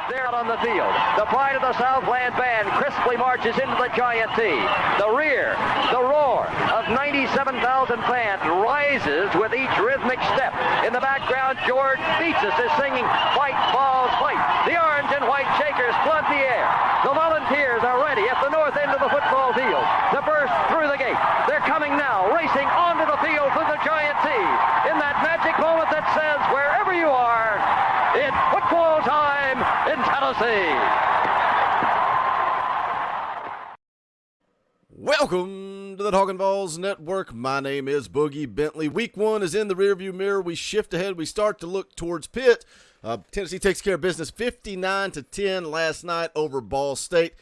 There out on the field, the pride of the Southland band crisply marches into the Giant T. The rear, the roar of 97,000 fans rises with each rhythmic step. In the background, George Beatsis is singing "Fight, Balls, Fight." The orange and white Shakers flood the air. The Volunteers are ready at the north end of the football field to burst through the gate. They're coming now, racing onto the field through the Giant T. In that magic moment that says, wherever you are, it's football time in Tennessee. Welcome to the Talkin VAWLS Network. My name is Boogie Bentley. Week 1 is in the rearview mirror. We shift ahead. We start to look towards Pitt. Tennessee takes care of business 59-10 last night over Ball State.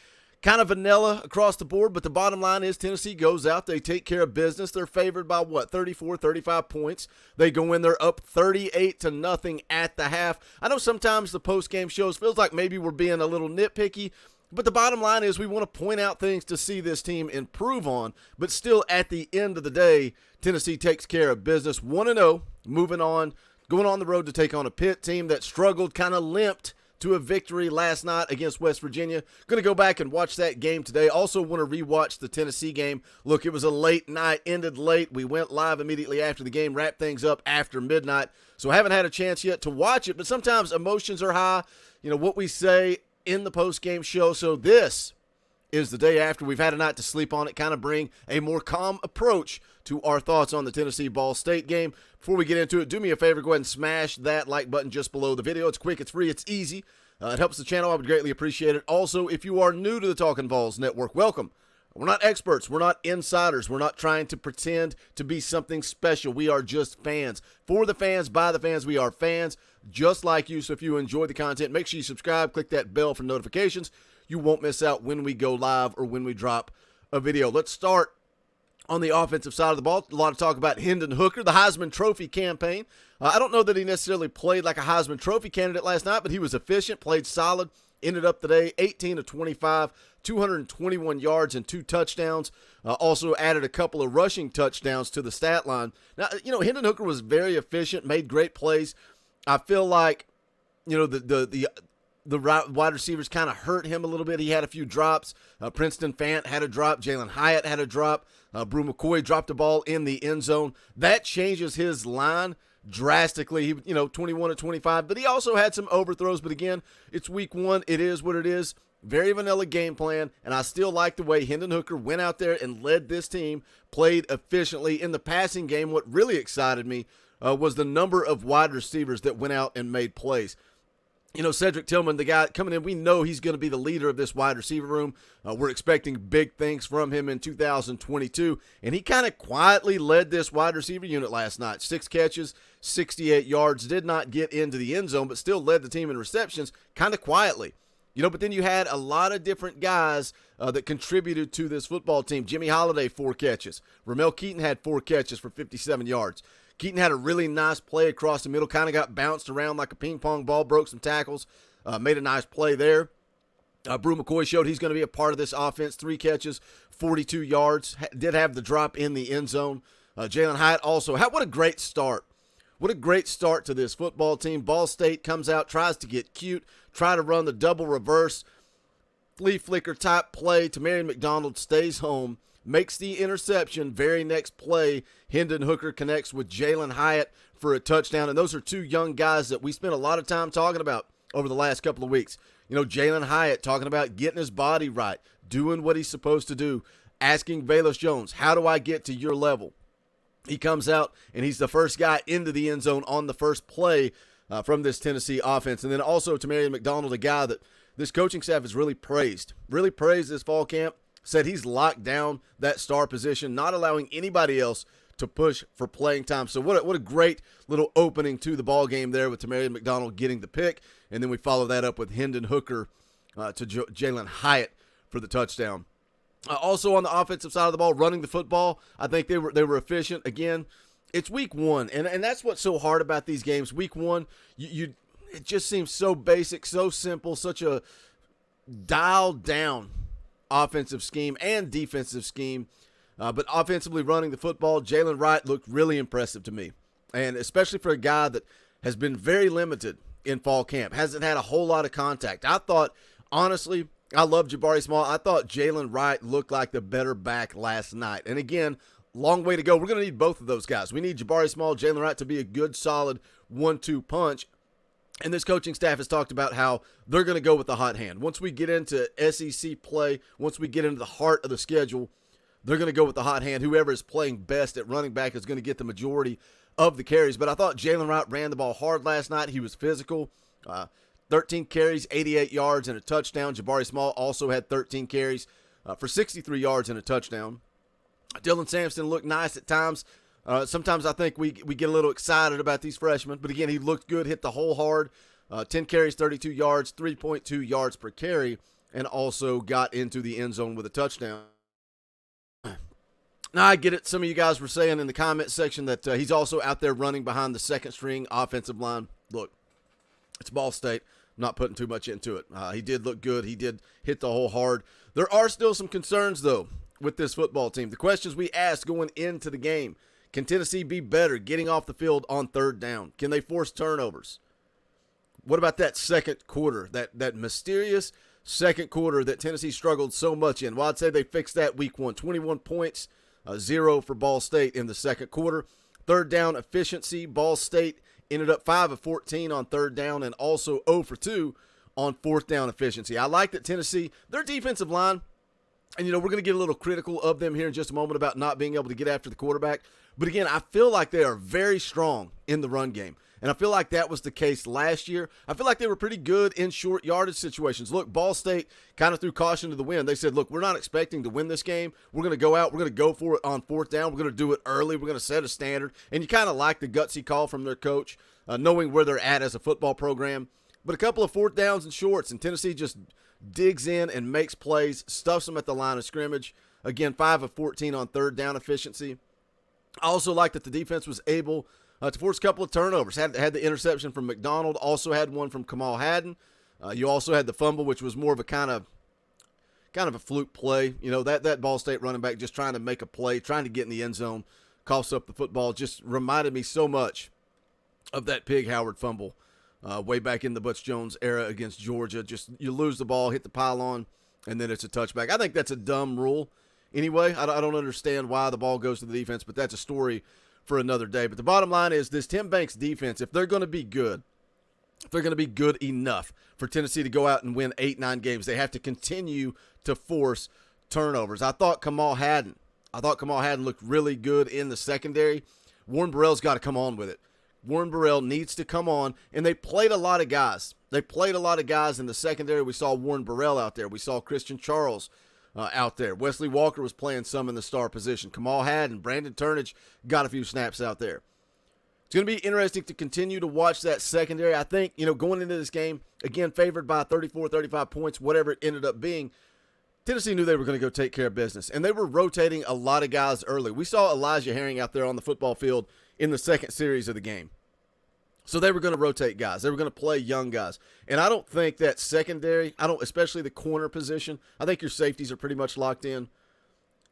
Kind of vanilla across the board, but the bottom line is Tennessee goes out. They take care of business. They're favored by, 34, 35 points. They go in, they're up 38-0 at the half. I know sometimes the post-game shows feels like maybe we're being a little nitpicky, but the bottom line is we want to point out things to see this team improve on, but still at the end of the day, Tennessee takes care of business 1-0, moving on, going on the road to take on a Pitt team that struggled, kind of limped to a victory last night against West Virginia. Going to go back and watch that game today. Also want to rewatch the Tennessee game. Look, it was a late night, ended late. We went live immediately after the game, wrapped things up after midnight. So I haven't had a chance yet to watch it, but sometimes emotions are high. You know, what we say in the post-game show. So this is the day after we've had a night to sleep on it, kind of bring a more calm approach to our thoughts on the Tennessee Ball State game. Before we get into it, do me a favor, go ahead and smash that like button just below the video. It's quick, it's free, it's easy. It helps the channel. I would greatly appreciate it. Also, if you are new to the Talkin VAWLS Network, welcome. We're not experts. We're not insiders. We're not trying to pretend to be something special. We are just fans. For the fans, by the fans, we are fans just like you. So if you enjoy the content, make sure you subscribe, click that bell for notifications. You won't miss out when we go live or when we drop a video. Let's start on the offensive side of the ball. A lot of talk about Hendon Hooker, the Heisman Trophy campaign. I don't know that he necessarily played like a Heisman Trophy candidate last night, but he was efficient, played solid, ended up today 18-25, 221 yards and 2 touchdowns. Also added a couple of rushing touchdowns to the stat line. Now, you know, Hendon Hooker was very efficient, made great plays. I feel like, you know, the wide receivers kind of hurt him a little bit. He had a few drops. Princeton Fant had a drop. Jalen Hyatt had a drop. Brew McCoy dropped the ball in the end zone. That changes his line drastically. He, 21-25, but he also had some overthrows. But again, it's week 1. It is what it is. Very vanilla game plan, and I still like the way Hendon Hooker went out there and led this team, played efficiently in the passing game. What really excited me was the number of wide receivers that went out and made plays. You know, Cedric Tillman, the guy coming in, we know he's going to be the leader of this wide receiver room. We're expecting big things from him in 2022, and he kind of quietly led this wide receiver unit last night. 6 catches, 68 yards, did not get into the end zone, but still led the team in receptions kind of quietly. You know, but then you had a lot of different guys that contributed to this football team. Jimmy Holiday, 4 catches. Ramel Keaton had 4 catches for 57 yards. Keaton had a really nice play across the middle, kind of got bounced around like a ping pong ball, broke some tackles, made a nice play there. Brew McCoy showed he's going to be a part of this offense. 3 catches, 42 yards, did have the drop in the end zone. Jalen Hyatt also, what a great start. What a great start to this football team. Ball State comes out, tries to get cute, try to run the double reverse, flea flicker type play. Tamarion McDonald stays home, makes the interception. Very next play, Hendon Hooker connects with Jalen Hyatt for a touchdown. And those are 2 young guys that we spent a lot of time talking about over the last couple of weeks. You know, Jalen Hyatt talking about getting his body right, doing what he's supposed to do, asking VAWLS Jones, how do I get to your level? He comes out, and he's the first guy into the end zone on the first play from this Tennessee offense. And then also Tamarion McDonald, a guy that this coaching staff has really praised this fall camp, said he's locked down that star position, not allowing anybody else to push for playing time. So what a great little opening to the ball game there with Tamarion McDonald getting the pick. And then we follow that up with Hendon Hooker to Jalen Hyatt for the touchdown. Also on the offensive side of the ball, running the football, I think they were efficient. Again, it's week 1, and that's what's so hard about these games. Week 1, it just seems so basic, so simple, such a dialed down offensive scheme and defensive scheme. But offensively running the football, Jalen Wright looked really impressive to me, and especially for a guy that has been very limited in fall camp. Hasn't had a whole lot of contact. I thought, honestly, I love Jabari Small. I thought Jalen Wright looked like the better back last night. And again, long way to go. We're going to need both of those guys. We need Jabari Small, Jalen Wright to be a good, solid 1-2 punch. And this coaching staff has talked about how they're going to go with the hot hand. Once we get into SEC play, once we get into the heart of the schedule, they're going to go with the hot hand. Whoever is playing best at running back is going to get the majority of the carries. But I thought Jalen Wright ran the ball hard last night. He was physical. 13 carries, 88 yards, and a touchdown. Jabari Small also had 13 carries for 63 yards and a touchdown. Dylan Sampson looked nice at times. Sometimes I think we get a little excited about these freshmen. But again, he looked good, hit the hole hard. 10 carries, 32 yards, 3.2 yards per carry, and also got into the end zone with a touchdown. Now, I get it. Some of you guys were saying in the comment section that he's also out there running behind the second string offensive line. Look, it's Ball State. I'm not putting too much into it. He did look good. He did hit the hole hard. There are still some concerns, though, with this football team. The questions we asked going into the game: can Tennessee be better getting off the field on third down? Can they force turnovers? What about that second quarter, that mysterious second quarter that Tennessee struggled so much in? Well, I'd say they fixed that week one. 21 points, 0 for Ball State in the second quarter. Third down efficiency, Ball State ended up 5 of 14 on third down and also 0 for 2 on fourth down efficiency. I like that Tennessee, their defensive line, and, we're going to get a little critical of them here in just a moment about not being able to get after the quarterback. But again, I feel like they are very strong in the run game. And I feel like that was the case last year. I feel like they were pretty good in short yardage situations. Look, Ball State kind of threw caution to the wind. They said, look, we're not expecting to win this game. We're going to go out. We're going to go for it on fourth down. We're going to do it early. We're going to set a standard. And you kind of like the gutsy call from their coach, knowing where they're at as a football program. But a couple of fourth downs and shorts, and Tennessee just digs in and makes plays, stuffs them at the line of scrimmage. Again, 5 of 14 on third down efficiency. I also like that the defense was able to force a couple of turnovers. Had the interception from McDonald, also had one from Kamal Haddon. You also had the fumble, which was more of a kind of a fluke play. That Ball State running back just trying to make a play, trying to get in the end zone, coughs up the football. Just reminded me so much of that Pig Howard fumble way back in the Butch Jones era against Georgia. Just you lose the ball, hit the pylon, and then it's a touchback. I think that's a dumb rule. Anyway, I don't understand why the ball goes to the defense, but that's a story for another day. But the bottom line is this Tim Banks defense, if they're going to be good, if they're going to be good enough for Tennessee to go out and win 8-9 games, they have to continue to force turnovers. I thought Kamal Haddon looked really good in the secondary. Warren Burrell's got to come on with it. Warren Burrell needs to come on, and they played a lot of guys. They played a lot of guys in the secondary. We saw Warren Burrell out there. We saw Christian Charles out there. Wesley Walker was playing some in the star position. Kamal Haddon, Brandon Turnage got a few snaps out there. It's going to be interesting to continue to watch that secondary. I think, going into this game, again, favored by 34, 35 points, whatever it ended up being, Tennessee knew they were going to go take care of business, and they were rotating a lot of guys early. We saw Elijah Herring out there on the football field in the second series of the game. So they were going to rotate guys. They were going to play young guys. And I don't think that secondary, especially the corner position, I think your safeties are pretty much locked in.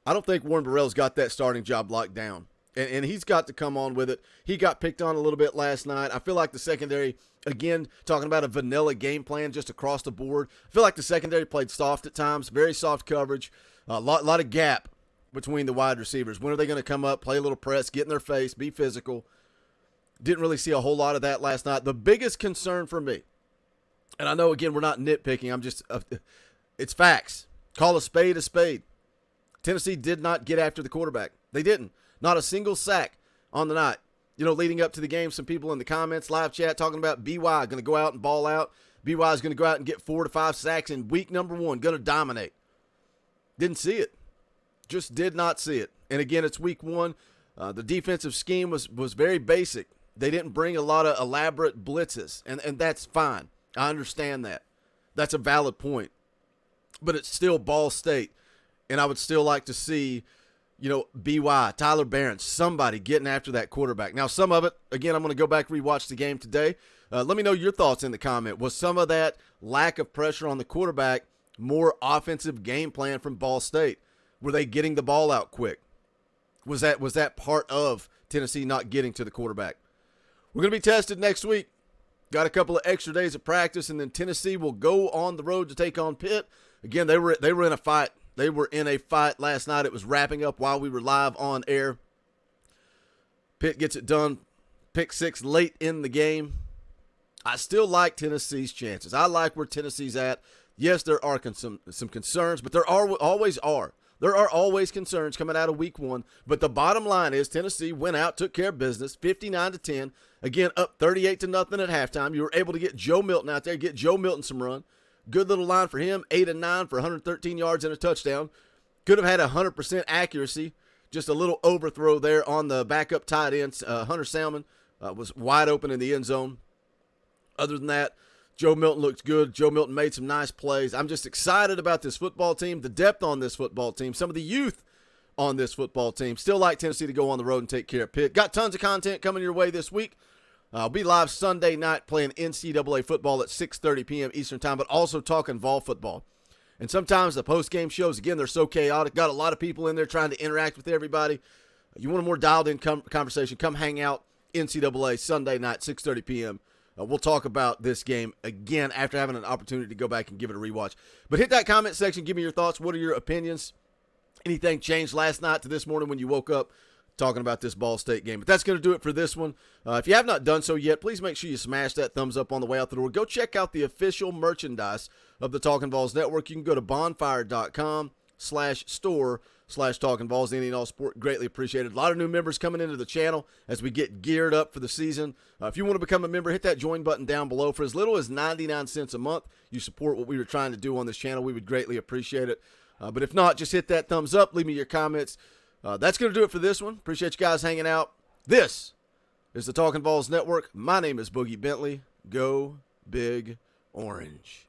I don't think Warren Burrell's got that starting job locked down. And he's got to come on with it. He got picked on a little bit last night. I feel like the secondary, again, talking about a vanilla game plan just across the board, I feel like the secondary played soft at times, very soft coverage, a lot of gap between the wide receivers. When are they going to come up, play a little press, get in their face, be physical? Didn't really see a whole lot of that last night. The biggest concern for me, and I know, again, we're not nitpicking. It's facts. Call a spade a spade. Tennessee did not get after the quarterback. They didn't. Not a single sack on the night. Leading up to the game, some people in the comments, live chat, talking about BY going to go out and ball out. BY is going to go out and get 4 to 5 sacks in week number 1, going to dominate. Didn't see it. Just did not see it. And again, it's week 1. The defensive scheme was very basic. They didn't bring a lot of elaborate blitzes, and that's fine. I understand that. That's a valid point. But it's still Ball State, and I would still like to see, BY, Tyler Barron, somebody getting after that quarterback. Now, some of it, again, I'm going to go back and rewatch the game today. Let me know your thoughts in the comment. Was some of that lack of pressure on the quarterback more offensive game plan from Ball State? Were they getting the ball out quick? Was that part of Tennessee not getting to the quarterback? We're going to be tested next week. got a couple of extra days of practice, and then Tennessee will go on the road to take on Pitt. Again, they were in a fight. They were in a fight last night. It was wrapping up while we were live on air. Pitt gets it done. Pick 6 late in the game. I still like Tennessee's chances. I like where Tennessee's at. Yes, there are some concerns, but there always are. There are always concerns coming out of week 1. But the bottom line is Tennessee went out, took care of business, 59-10. Again, up 38-0 at halftime. You were able to get Joe Milton out there, get Joe Milton some run. Good little line for him, 8 of 9 for 113 yards and a touchdown. Could have had 100% accuracy. Just a little overthrow there on the backup tight end. Hunter Salmon was wide open in the end zone. Other than that, Joe Milton looked good. Joe Milton made some nice plays. I'm just excited about this football team, the depth on this football team, some of the youth on this football team. Still like Tennessee to go on the road and take care of Pitt. Got tons of content coming your way this week. I'll be live Sunday night playing NCAA football at 6:30 p.m. Eastern Time, but also talking VAWL football. And sometimes the post-game shows, again, they're so chaotic. Got a lot of people in there trying to interact with everybody. You want a more dialed-in conversation, come hang out NCAA Sunday night, 6:30 p.m. We'll talk about this game again after having an opportunity to go back and give it a rewatch. But hit that comment section. Give me your thoughts. What are your opinions? Anything changed last night to this morning when you woke up talking about this Ball State game? But that's going to do it for this one. If you have not done so yet, please make sure you smash that thumbs up on the way out the door. Go check out the official merchandise of the Talkin' VAWLS Network. You can go to bonfire.com/store/Talkin' VAWLS. Any and all support greatly appreciated. A lot of new members coming into the channel as we get geared up for the season. If you want to become a member, hit that join button down below. For as little as 99 cents a month, you support what we were trying to do on this channel. We would greatly appreciate it. But if not, just hit that thumbs up. Leave me your comments. That's going to do it for this one. Appreciate you guys hanging out. This is the Talkin' VAWLS Network. My name is Boogie Bentley. Go Big Orange.